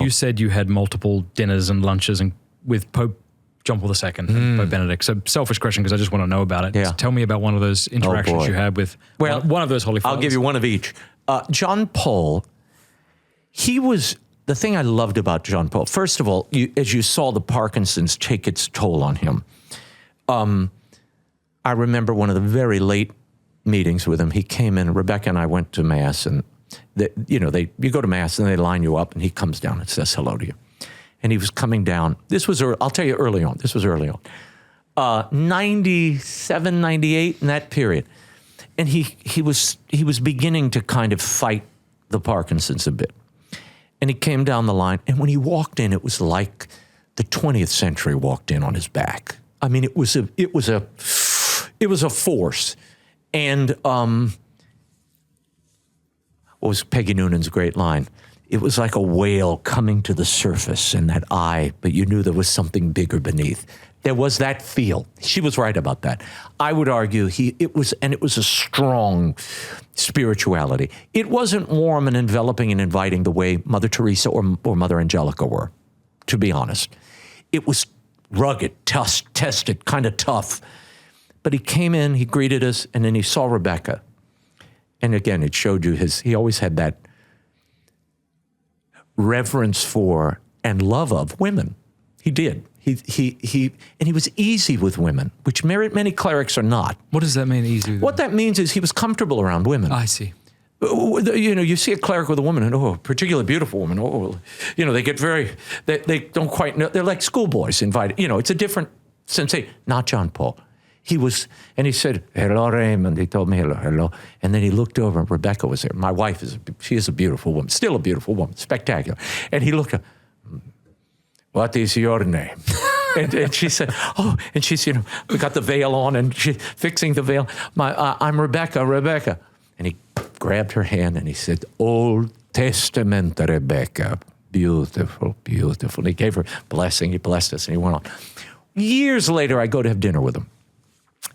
you said you had multiple dinners and lunches with Pope John Paul II and Pope Benedict. So selfish question because I just want to know about it. Yeah. Tell me about one of those interactions you had with one of those Holy Fathers. I'll give you one of each. John Paul, the thing I loved about John Paul, first of all, as you saw the Parkinson's take its toll on him, I remember one of the very late meetings with him. He came in, Rebecca and I went to Mass, and you go to Mass and they line you up, and he comes down and says hello to you. And he was coming down. This was, I'll tell you early on. This was early on. 97, 98, in that period. And he was beginning to kind of fight the Parkinson's a bit. And he came down the line, and when he walked in, it was like the 20th century walked in on his back. I mean, it was a force. And what was Peggy Noonan's great line? It was like a whale coming to the surface in that eye, but you knew there was something bigger beneath. There was that feel. She was right about that. I would argue it was a strong spirituality. It wasn't warm and enveloping and inviting the way Mother Teresa or Mother Angelica were, to be honest. It was rugged, tested, kind of tough. But he came in, he greeted us, and then he saw Rebecca. And again, it showed you he always had that reverence for and love of women. He did. And he was easy with women, which many clerics are not. What does that mean, easy? What that means is he was comfortable around women. I see. You see a cleric with a woman, and a particularly beautiful woman. They get they don't quite know. They're like schoolboys invited. It's a different sensation. Not John Paul. And he said, hello, Raymond. He told me hello. And then he looked over, and Rebecca was there. My wife she is a beautiful woman, still a beautiful woman, spectacular. And he looked at, what is your name? and she said, and she's, we got the veil on, and she's fixing the veil. I'm Rebecca. And he grabbed her hand, and he said, Old Testament Rebecca. Beautiful, beautiful. And he gave her blessing. He blessed us, and he went on. Years later, I go to have dinner with him.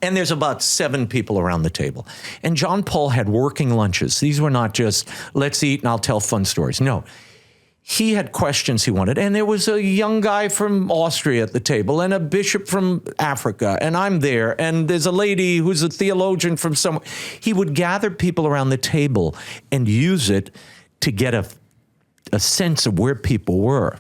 And there's about 7 people around the table. And John Paul had working lunches. These were not just, let's eat and I'll tell fun stories. No. He had questions he wanted. And there was a young guy from Austria at the table and a bishop from Africa. And I'm there. And there's a lady who's a theologian from somewhere. He would gather people around the table and use it to get a sense of where people were,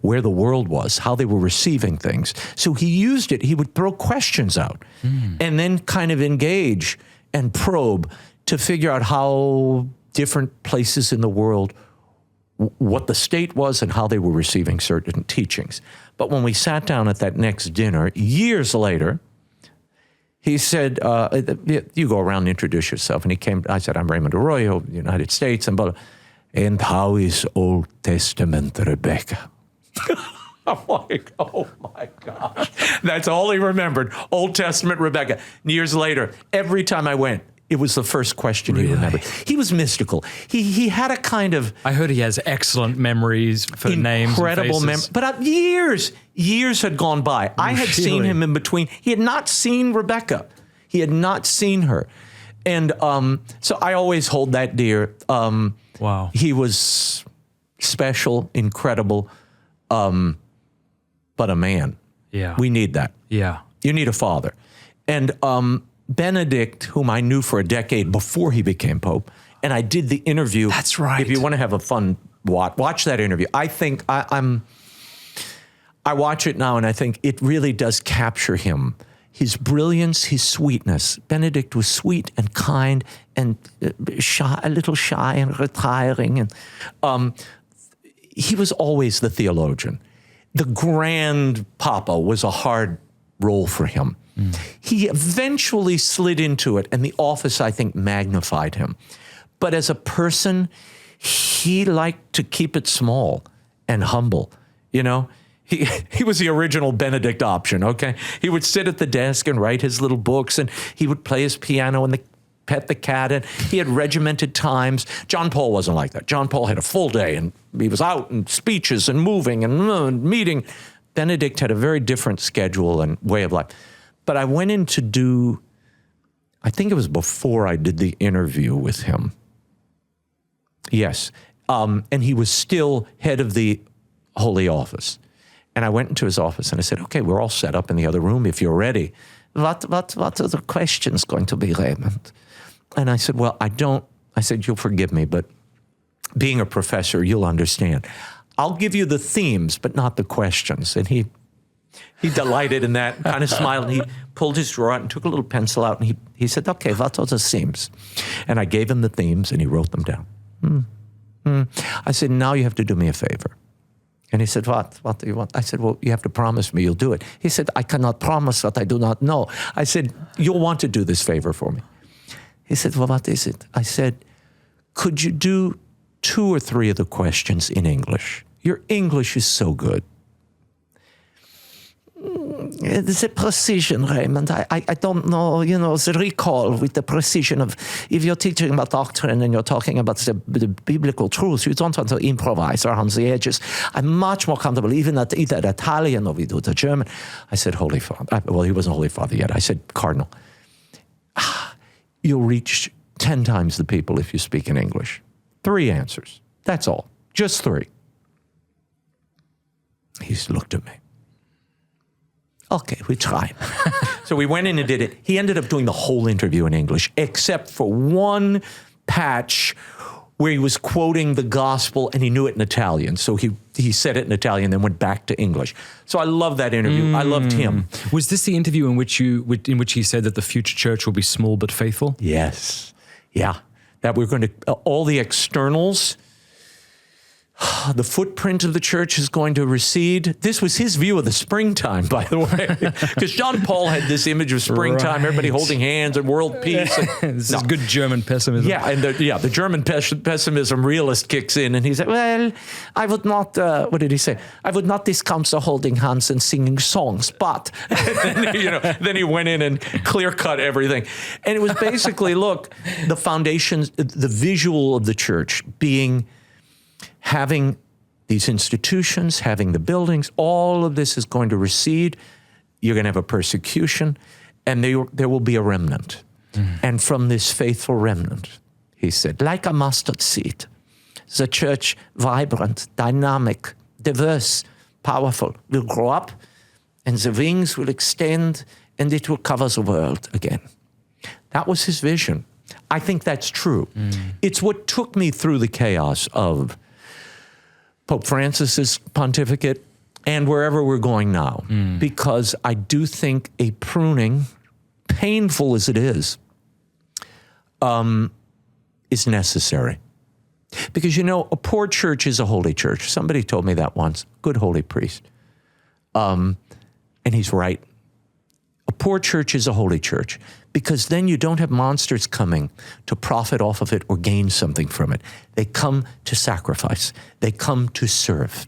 where the world was, how they were receiving things. So he used it. He would throw questions out and then kind of engage and probe to figure out how different places in the world, what the state was and how they were receiving certain teachings. But when we sat down at that next dinner, years later, he said, you go around and introduce yourself. And he came, I said, I'm Raymond Arroyo, United States. And how is Old Testament Rebecca? I'm like, oh my gosh. That's all he remembered. Old Testament Rebecca. Years later, every time I went, it was the first question he remembered. He was mystical. He had a kind of... I heard he has excellent memories for names. Incredible memory. But years had gone by. I had seen him in between. He had not seen Rebecca. He had not seen her. And so I always hold that dear. Wow. He was special, incredible, but a man. Yeah. We need that. Yeah. You need a father. And Benedict, whom I knew for a decade before he became Pope, and I did the interview. That's right. If you want to have a fun watch that interview. I think I watch it now, and I think it really does capture him. His brilliance, his sweetness. Benedict was sweet and kind and shy, a little shy and retiring. And he was always the theologian. The grand papa was a hard role for him. He eventually slid into it, and the office, I think, magnified him. But as a person, he liked to keep it small and humble, He was the original Benedict option, okay? He would sit at the desk and write his little books, and he would play his piano and pet the cat, and he had regimented times. John Paul wasn't like that. John Paul had a full day, and he was out and speeches and moving and meeting. Benedict had a very different schedule and way of life. But I went in to do, I think it was before I did the interview with him. Yes. And he was still head of the holy office. And I went into his office and I said, okay, we're all set up in the other room if you're ready. What are the questions going to be, Raymond? And I said, well, I said, you'll forgive me, but being a professor, you'll understand. I'll give you the themes, but not the questions. And he delighted in that, kind of smiled. And he pulled his drawer out and took a little pencil out. And he said, okay, what are the themes? And I gave him the themes, and he wrote them down. I said, now you have to do me a favor. And he said, what? What do you want? I said, well, you have to promise me you'll do it. He said, I cannot promise what I do not know. I said, you'll want to do this favor for me. He said, well, what is it? I said, could you do 2 or 3 of the questions in English? Your English is so good. The precision, Raymond. I don't know, the recall with the precision of, if you're teaching about doctrine and you're talking about the biblical truth, you don't want to improvise around the edges. I'm much more comfortable, even at either Italian or we do the German. I said, Holy Father. Well, he wasn't Holy Father yet. I said, Cardinal, you'll reach 10 times the people if you speak in English. 3 answers. That's all. Just 3. He looked at me. Okay, we try. So we went in and did it. He ended up doing the whole interview in English, except for one patch where he was quoting the gospel and he knew it in Italian. So he said it in Italian, then went back to English. So I love that interview. I loved him. Was this the interview in which he said that the future church will be small but faithful? Yes. Yeah. That we're going to, all the externals, the footprint of the church is going to recede. This was his view of the springtime, by the way, because John Paul had this image of springtime, everybody holding hands and world peace. This is good German pessimism. Yeah, and the German pessimism realist kicks in, and he said, well, I would not, what did he say? I would not discount the holding hands and singing songs, but then he went in and clear-cut everything. And it was basically, look, the foundations, the visual of the church having these institutions, having the buildings, all of this is going to recede. You're going to have a persecution, and there will be a remnant. And from this faithful remnant, he said, like a mustard seed, the church, vibrant, dynamic, diverse, powerful, will grow up, and the wings will extend, and it will cover the world again. That was his vision. I think that's true. It's what took me through the chaos of Pope Francis's pontificate and wherever we're going now, because I do think a pruning, painful as it is necessary. Because, a poor church is a holy church. Somebody told me that once, good holy priest. And he's right. A poor church is a holy church because then you don't have monsters coming to profit off of it or gain something from it. They come to sacrifice. They come to serve.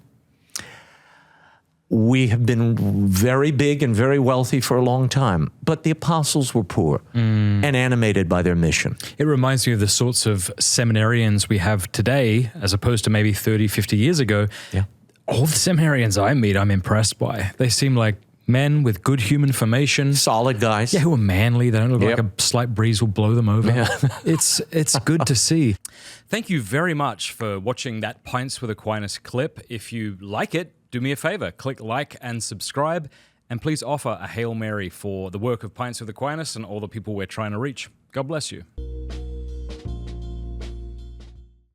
We have been very big and very wealthy for a long time, but the apostles were poor and animated by their mission. It reminds me of the sorts of seminarians we have today as opposed to maybe 30, 50 years ago. Yeah. All the seminarians I meet, I'm impressed by. They seem like men with good human formation. Solid guys. Yeah, who are manly. They don't look like a slight breeze will blow them over. Yeah. It's good to see. Thank you very much for watching that Pints with Aquinas clip. If you like it, do me a favor. Click like and subscribe. And please offer a Hail Mary for the work of Pints with Aquinas and all the people we're trying to reach. God bless you.